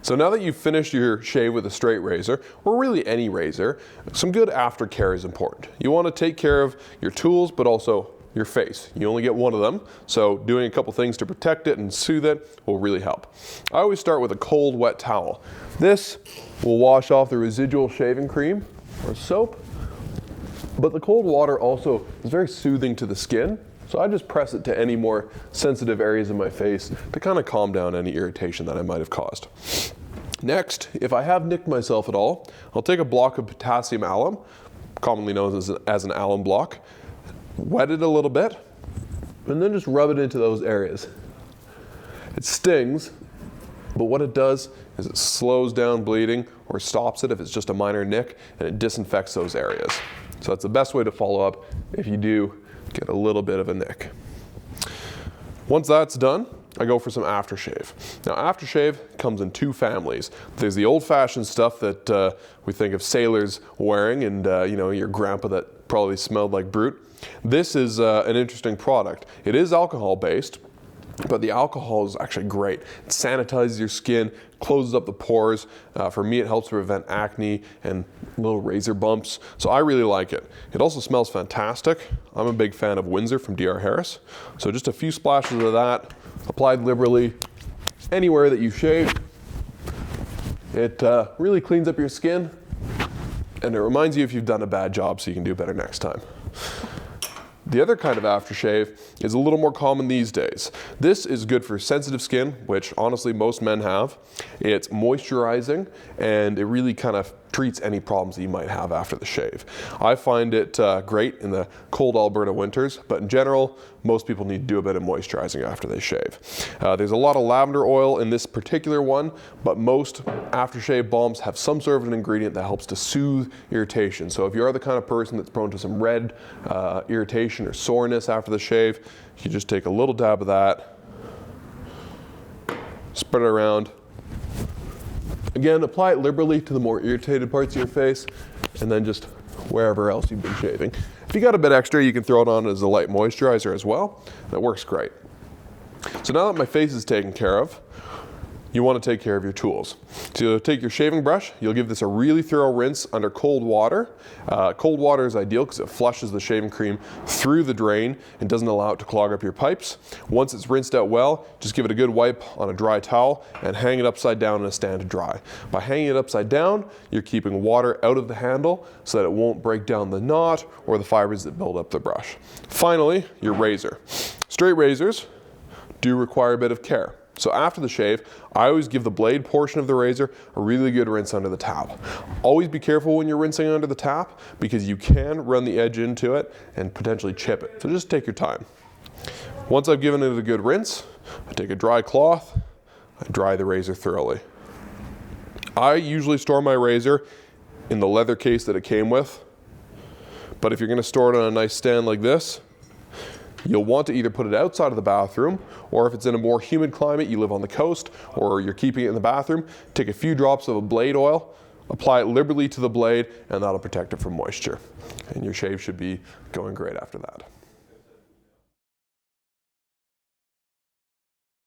So now that you've finished your shave with a straight razor, or really any razor, some good aftercare is important. You want to take care of your tools, but also your face. You only get one of them, so doing a couple things to protect it and soothe it will really help. I always start with a cold, wet towel. This will wash off the residual shaving cream or soap, but the cold water also is very soothing to the skin, so I just press it to any more sensitive areas of my face to kind of calm down any irritation that I might have caused. Next, if I have nicked myself at all, I'll take a block of potassium alum, commonly known as an alum block, wet it a little bit, and then just rub it into those areas. It stings, but what it does is it slows down bleeding or stops it if it's just a minor nick, and it disinfects those areas. So that's the best way to follow up if you do get a little bit of a nick. Once that's done, I go for some aftershave. Now, aftershave comes in two families. There's the old-fashioned stuff that we think of sailors wearing, and you know, your grandpa that probably smelled like Brute. This is an interesting product. It is alcohol-based, but the alcohol is actually great. It sanitizes your skin, closes up the pores. For me, it helps prevent acne and little razor bumps, so I really like it. It also smells fantastic. I'm a big fan of Windsor from DR Harris, so just a few splashes of that, applied liberally anywhere that you shave. It really cleans up your skin, and it reminds you if you've done a bad job so you can do better next time. The other kind of aftershave is a little more common these days. This is good for sensitive skin, which honestly most men have. It's moisturizing, and it really kind of treats any problems that you might have after the shave. I find it great in the cold Alberta winters, but in general, most people need to do a bit of moisturizing after they shave. There's a lot of lavender oil in this particular one, but most aftershave balms have some sort of an ingredient that helps to soothe irritation. So if you are the kind of person that's prone to some red irritation or soreness after the shave, you just take a little dab of that, spread it around. Again, apply it liberally to the more irritated parts of your face, and then just wherever else you've been shaving. If you got a bit extra, you can throw it on as a light moisturizer as well. That works great. So now that my face is taken care of, you want to take care of your tools. So you'll take your shaving brush, you'll give this a really thorough rinse under cold water. Cold water is ideal because it flushes the shaving cream through the drain and doesn't allow it to clog up your pipes. Once it's rinsed out well, just give it a good wipe on a dry towel and hang it upside down in a stand to dry. By hanging it upside down, you're keeping water out of the handle so that it won't break down the knot or the fibers that build up the brush. Finally, your razor. Straight razors do require a bit of care. So after the shave, I always give the blade portion of the razor a really good rinse under the tap. Always be careful when you're rinsing under the tap because you can run the edge into it and potentially chip it. So just take your time. Once I've given it a good rinse, I take a dry cloth, I dry the razor thoroughly. I usually store my razor in the leather case that it came with, but if you're going to store it on a nice stand like this, you'll want to either put it outside of the bathroom, or if it's in a more humid climate, you live on the coast, or you're keeping it in the bathroom, take a few drops of a blade oil, apply it liberally to the blade, and that'll protect it from moisture. And your shave should be going great after that.